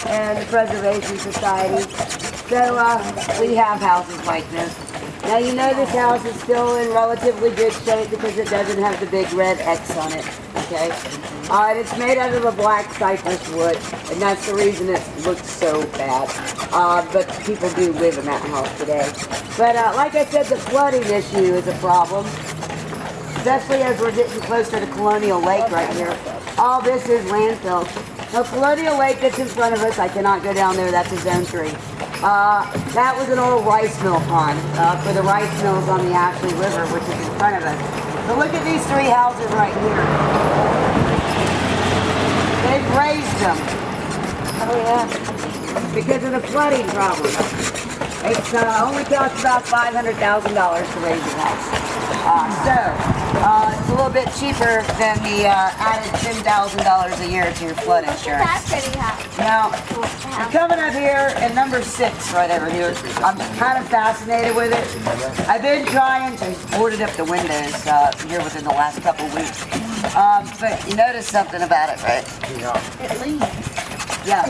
and the Preservation Society. So we have houses like this. Now you know this house is still in relatively good shape because it doesn't have the big red X on it, okay? And it's made out of a black cypress wood, and that's the reason it looks so bad. But people do live in that house today. But like I said, the flooding issue is a problem, especially as we're getting closer to Colonial Lake right here. All this is landfill. Now Colonial Lake that's in front of us, I cannot go down there, that's a zone 3. That was an old rice mill pond for the rice mills on the Ashley River, which is in front of us. But look at these 3 houses right here. They've raised them. Oh yeah. Because of the flooding problem. It's only costs about $500,000 to raise a house. It's a little bit cheaper than the added $10,000 a year to your flood insurance. That's pretty high. Now, I'm coming up here at number 6 right over here. I'm kind of fascinated with it. I've been trying to board up the windows here within the last couple of weeks. But you notice something about it, right? It leans. Yeah.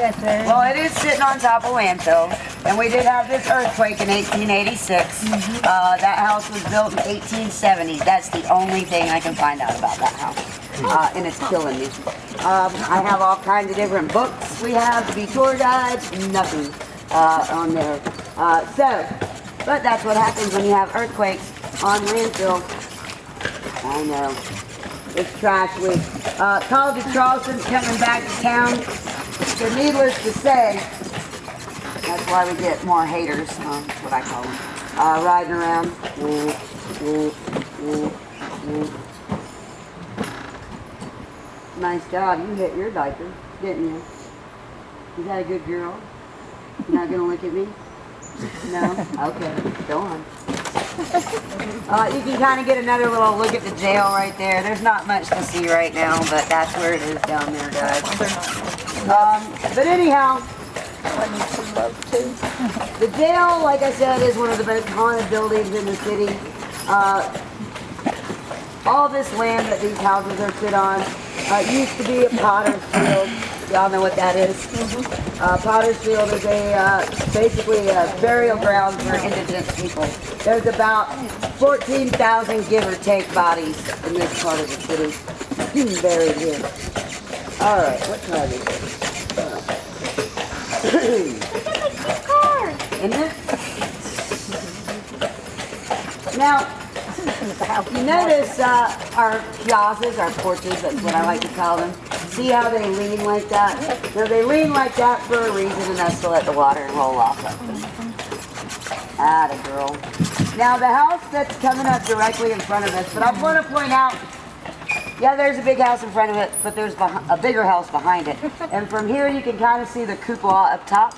Well, it is sitting on top of landfill, and we did have this earthquake in 1886. That house was built in 1870. That's the only thing I can find out about that house, and it's killing me. I have all kinds of different books. We have to be tour guides, nothing on there. But that's what happens when you have earthquakes on landfill. I know. It's trash week. College of Charleston's coming back to town. So needless to say, that's why we get more haters, that's what I call them, riding around. Nice job, you hit your diaper, didn't you? Is that a good girl? You're not going to look at me? No? Okay, go on. You can kind of get another little look at the jail right there. There's not much to see right now, but that's where it is down there, guys. But anyhow, the jail, like I said, is one of the most haunted buildings in the city. All this land that these houses are sit on used to be a potter's field. Y'all know what that is? Potter's Field is basically a burial ground for indigent people. There's about 14,000 give or take bodies in this part of the city buried here. All right, what time is it? Isn't it? Now, you notice our piazzas, our porches, that's what I like to call them. See how they lean like that? Now they lean like that for a reason, and that's to let the water roll off of them. Atta girl. Now the house that's coming up directly in front of us, but I want to point out, yeah, there's a big house in front of it, but there's a bigger house behind it. And from here you can kind of see the cupola up top.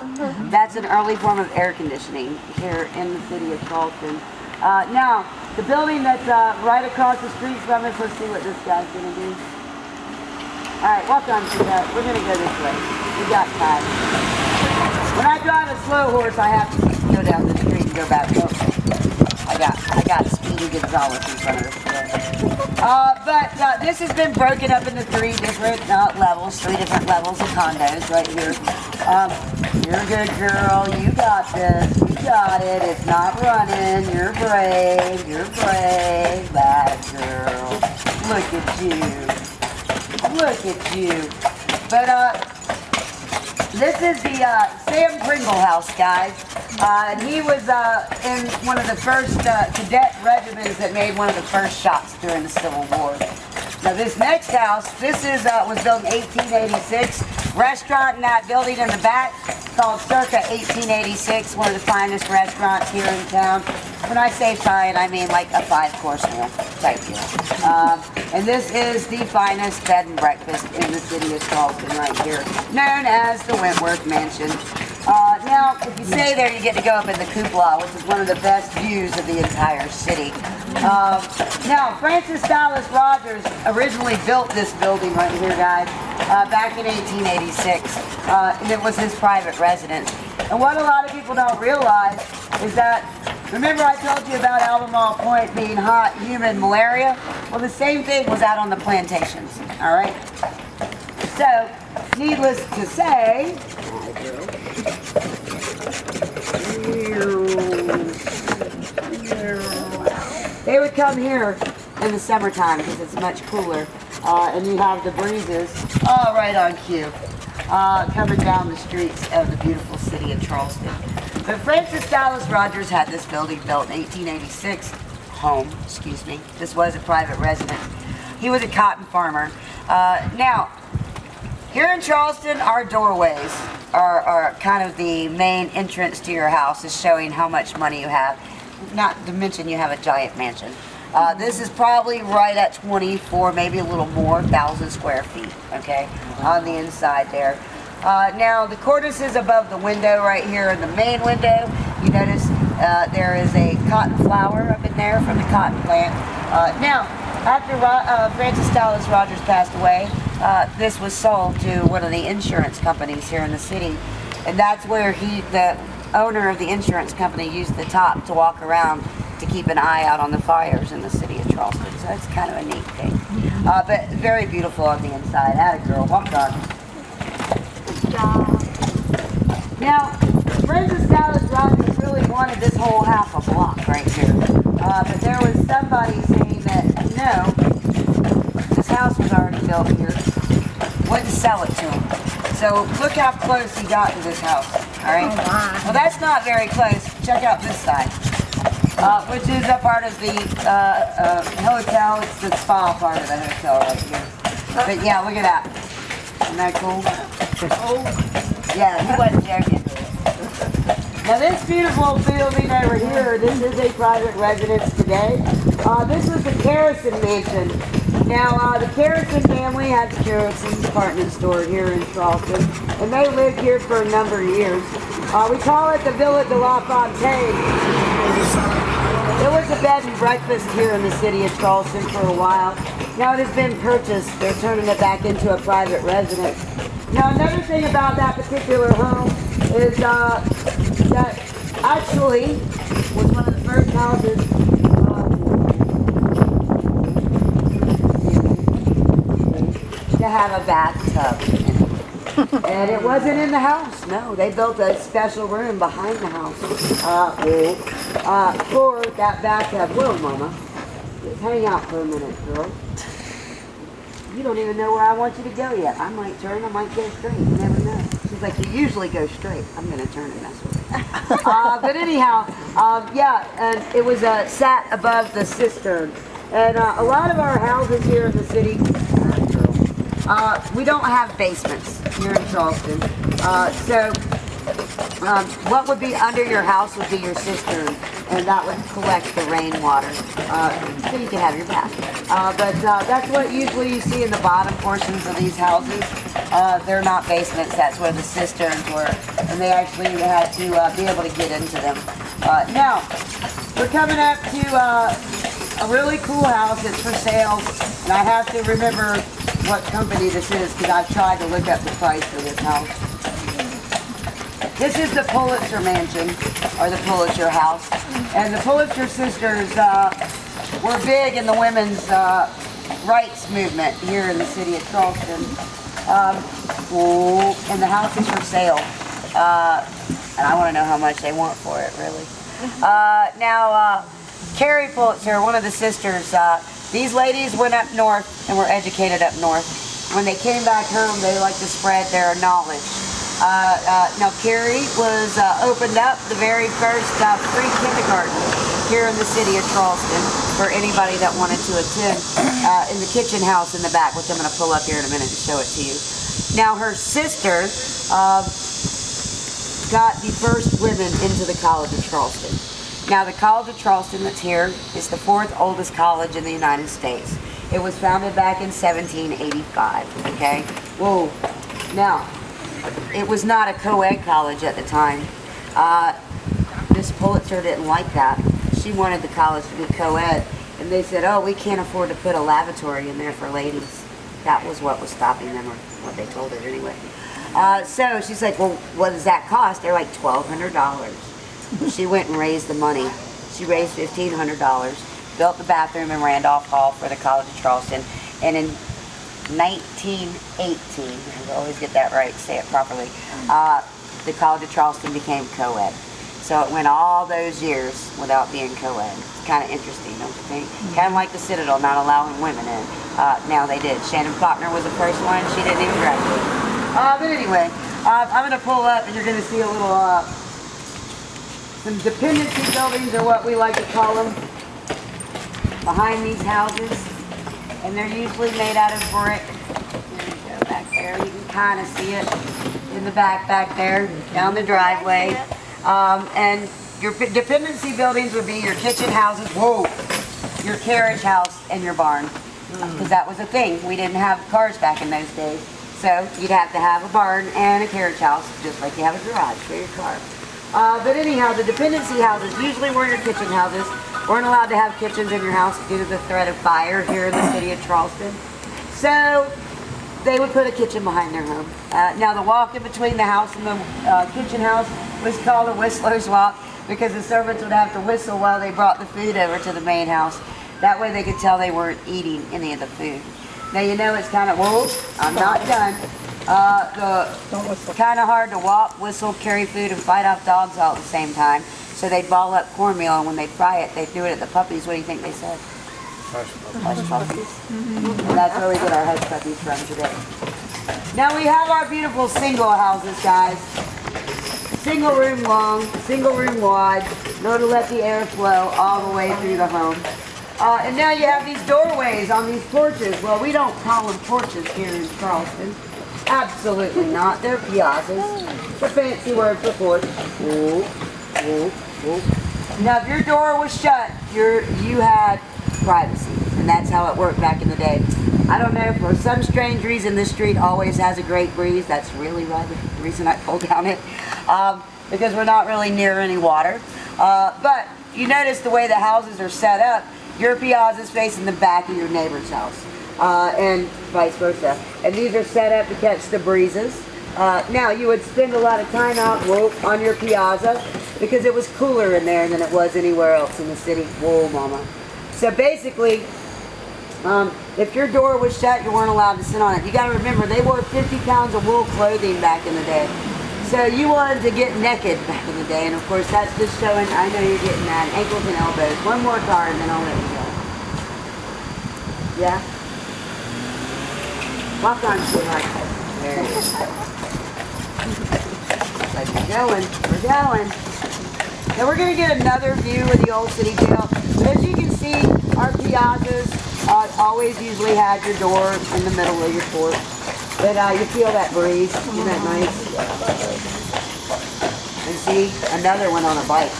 That's an early form of air conditioning here in the city of Charleston. Now, the building that's right across the street from us, let's see what this guy's going to do. All right, walk on to that. We're going to go this way. We got time. When I drive a slow horse, I have to go down the street and go back home. I got Speedy Gonzalez in front of us. But this has been broken up into 3 different levels, 3 different levels of condos right here. You're a good girl. You got this. You got it. It's not running. You're brave. You're brave. Bad girl. Look at you. Look at you. But this is the Sam Pringle house, guys. And he was in one of the first cadet regiments that made one of the first shots during the Civil War. Now this next house, this is was built in 1886. Restaurant in that building in the back called Circa 1886, one of the finest restaurants here in town. When I say fine, I mean like a 5-course meal type deal. And this is the finest bed and breakfast in the city of Charleston right here, known as the Wentworth Mansion. Now, if you stay there, you get to go up in the cupola, which is one of the best views of the entire city. Now, Francis Dallas Rogers originally built this building right here, guys, back in 1886, and it was his private residence. And what a lot of people don't realize is that, remember I told you about Albemarle Point being hot, humid, malaria? Well, the same thing was out on the plantations, all right? So, needless to say, come here in the summertime because it's much cooler, and you have the breezes all right on cue, coming down the streets of the beautiful city of Charleston. But Francis Dallas Rogers had this building built in 1886. Excuse me. This was a private residence. He was a cotton farmer. Now, here in Charleston, our doorways are kind of the main entrance to your house, is showing how much money you have. Not to mention you have a giant mansion. This is probably right at 24, maybe a little more, 1,000 square feet, okay, on the inside there. Now, the cornices above the window right here in the main window, you notice there is a cotton flower up in there from the cotton plant. Now, after Francis Dallas Rogers passed away, this was sold to one of the insurance companies here in the city, and that's where the owner of the insurance company used the top to walk around to keep an eye out on the fires in the city of Charleston. So that's kind of a neat thing. But very beautiful on the inside. Atta girl, walk on. Now, Francis Dallas Rogers really wanted this whole half a block right here. But there was somebody saying that, no, this house was already built here. Wouldn't sell it to him. So look how close he got to this house. All right? Oh, wow. Well, that's not very close. Check out this side. Which is a part of the hotel. It's the spa part of the hotel right here. But yeah, look at that. Isn't that cool? Yeah, he wasn't joking. Now this beautiful building over here, this is a private residence today. This was the Carrison Mansion. Now the Carrison family had the Carrison department store here in Charleston, and they lived here for a number of years. We call it the Villa de la Fontaine. There was a bed and breakfast here in the city of Charleston for a while. Now it has been purchased. They're turning it back into a private residence. Now another thing about that particular home is that actually was one of the first houses to have a bathtub in it. And it wasn't in the house. No, they built a special room behind the house for that bathtub. Whoa, Mama. Just hang out for a minute, girl. You don't even know where I want you to go yet. I might turn, I might go straight. You never know. She's like, you usually go straight. I'm going to turn and mess with it. But anyhow, yeah, and it was sat above the cistern. And a lot of our houses here in the city, we don't have basements here in Charleston. So what would be under your house would be your cistern, and that would collect the rainwater, so you can have your bath. But that's what usually you see in the bottom portions of these houses. They're not basements, that's where the cisterns were, and they actually had to be able to get into them. Now, we're coming up to a really cool house. It's for sale, and I have to remember what company this is because I've tried to look up the price for this house. This is the Pulitzer Mansion, or the Pulitzer House. And the Pulitzer sisters were big in the women's rights movement here in the city of Charleston. And the house is for sale. And I want to know how much they want for it, really. Now, Carrie Pulitzer, one of the sisters, these ladies went up north and were educated up north. When they came back home, they like to spread their knowledge. Now, Carrie was opened up the very first free kindergarten here in the city of Charleston for anybody that wanted to attend in the kitchen house in the back, which I'm going to pull up here in a minute to show it to you. Now, her sister got the first women into the College of Charleston. Now, the College of Charleston that's here is the 4th oldest college in the United States. It was founded back in 1785, okay? Whoa. Now, it was not a co-ed college at the time. Miss Pulitzer didn't like that. She wanted the college to be co-ed, and they said, oh, we can't afford to put a lavatory in there for ladies. That was what was stopping them, or what they told her anyway. So she's like, well, what does that cost? They're like $1,200. She went and raised the money. She raised $1,500, built the bathroom in Randolph Hall for the College of Charleston, and in 1918, I always get that right, say it properly, the College of Charleston became co-ed. So it went all those years without being co-ed. It's kind of interesting, don't you think? Kind of like the Citadel not allowing women in. Now they did. Shannon Faulkner was the first one. She didn't even graduate. But anyway, I'm going to pull up and you're going to see a little, some dependency buildings or what we like to call them behind these houses. And they're usually made out of brick. There you go, back there. You can kind of see it in the back there, down the driveway. And your dependency buildings would be your kitchen houses, your carriage house, and your barn. Because that was a thing. We didn't have cars back in those days. So you'd have to have a barn and a carriage house, just like you have a garage for your car. But anyhow, the dependency houses usually were your kitchen houses. Weren't allowed to have kitchens in your house due to the threat of fire here in the city of Charleston. So they would put a kitchen behind their home. Now the walk in between the house and the kitchen house was called a whistler's walk because the servants would have to whistle while they brought the food over to the main house. That way they could tell they weren't eating any of the food. Now you know it's kind of, whoa, I'm not done. Kind of hard to walk, whistle, carry food, and fight off dogs all at the same time. So they'd ball up cornmeal, and when they'd fry it, they'd do it at the puppies. What do you think they said? Hush puppies. And that's where we get our hush puppies from today. Now we have our beautiful single houses, guys. Single room long, single room wide, in order to let the air flow all the way through the home. And now you have these doorways on these porches. Well, we don't call them porches here in Charleston. Absolutely not. They're piazzas. It's a fancy word for porch. Now, if your door was shut, you had privacy, and that's how it worked back in the day. I don't know, for some strange reason, this street always has a great breeze. That's really why the reason I pulled down it, because we're not really near any water. But you notice the way the houses are set up. Your piazza's facing the back of your neighbor's house, and vice versa. And these are set up to catch the breezes. Now, you would spend a lot of time out on your piazza because it was cooler in there than it was anywhere else in the city. Whoa, mama. So basically, if your door was shut, you weren't allowed to sit on it. You got to remember, they wore 50 pounds of wool clothing back in the day. So you wanted to get naked back in the day, and of course that's just showing, I know you're getting that, ankles and elbows. One more card and then I'll let you go. Yeah? Walk on, sweetheart. There it is. Like we're going. Now we're going to get another view of the old city jail. But as you can see, our piazzas always usually had your door in the middle of your porch. But you feel that breeze. Isn't that nice? And see, another one on a bike.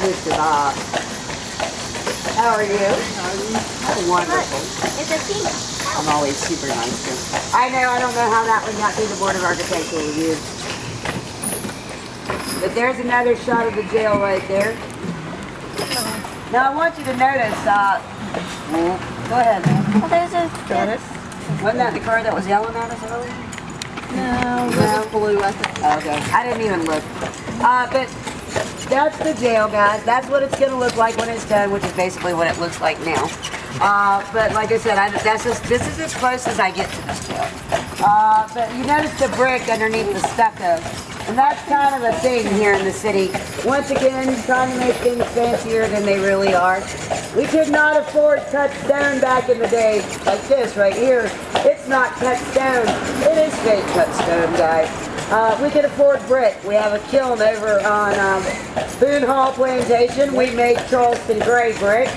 Mr. Bob. How are you? Oh, wonderful. It's a pink. I'm always super nice to him. I know, I don't know how that one got through the Board of Architectural Review. But there's another shot of the jail right there. Now I want you to notice, go ahead, man. Well, there's a... Wasn't that the car that was yelling at us earlier? No, this is blue, I think. Okay, I didn't even look. But that's the jail, guys. That's what it's going to look like when it's done, which is basically what it looks like now. But like I said, this is as close as I get to this jail. But you notice the brick underneath the stucco. And that's kind of a thing here in the city. Once again, trying to make things fancier than they really are. We could not afford cut stone back in the day, like this right here. It's not cut stone. It is fake cut stone, guys. We could afford brick. We have a kiln over on Boone Hall Plantation. We make Charleston gray brick.